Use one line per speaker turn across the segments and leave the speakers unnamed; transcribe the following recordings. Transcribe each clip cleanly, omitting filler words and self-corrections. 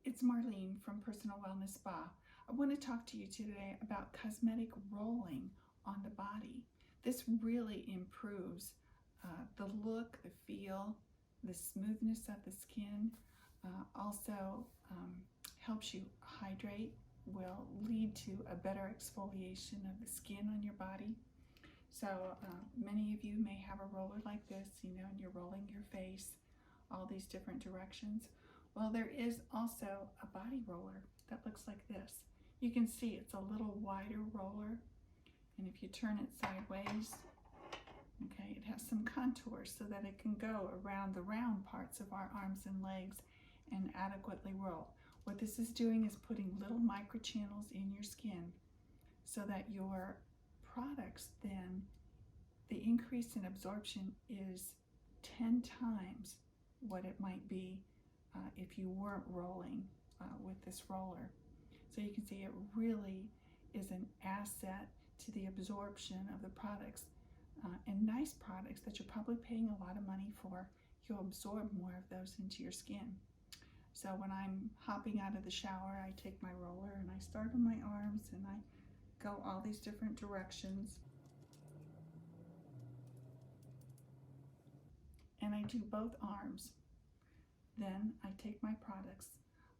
It's Marlene from Personal Wellness Spa. I want to talk to you today about cosmetic rolling on the body. This really improves the look, the feel, the smoothness of the skin. Also helps you hydrate, will lead to a better exfoliation of the skin on your body. So many of you may have a roller like this, and you're rolling your face all these different directions. Well, there is also a body roller that looks like this. You can see it's a little wider roller, and if you turn it sideways, okay, it has some contours so that it can go around the round parts of our arms and legs and adequately roll. What this is doing is putting little microchannels in your skin so that your products, then the increase in absorption is 10 times what it might be if you weren't rolling with this roller. So you can see it really is an asset to the absorption of the products, and nice products that you're probably paying a lot of money for. You'll absorb more of those into your skin. So when I'm hopping out of the shower, I take my roller and I start on my arms and I go all these different directions. And I do both arms. Then I take my products,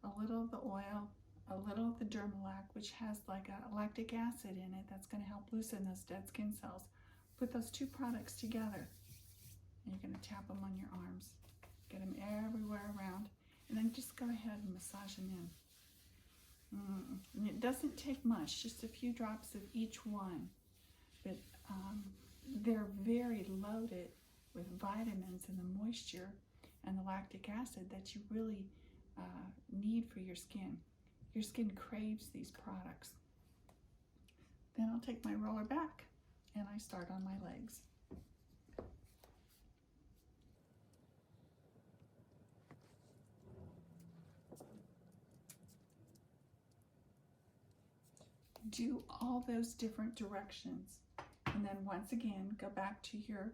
a little of the oil, a little of the Dermalac, which has like a lactic acid in it that's going to help loosen those dead skin cells. Put those two products together, and you're going to tap them on your arms. Get them everywhere around, and then just go ahead and massage them in. And it doesn't take much, just a few drops of each one, but they're very loaded with vitamins and the moisture and the lactic acid that you really need for your skin. Your skin craves these products. Then I'll take my roller back and I start on my legs. Do all those different directions, and then once again go back to your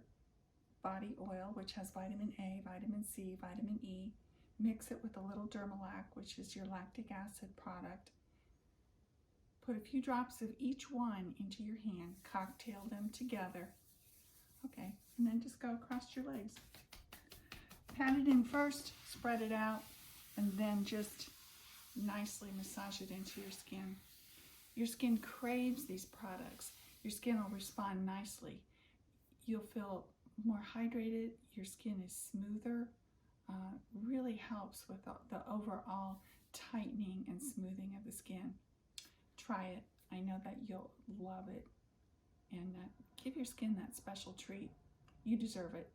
body oil, which has vitamin A, vitamin C, vitamin E. Mix it with a little Dermalac, which is your lactic acid product. Put a few drops of each one into your hand, cocktail them together. Okay, and then just go across your legs. Pat it in first, spread it out, and then just nicely massage it into your skin. Your skin craves these products. Your skin will respond nicely. You'll feel more hydrated, your skin is smoother, really helps with the overall tightening and smoothing of the skin. Try it. I know that you'll love it, and give your skin that special treat. You deserve it.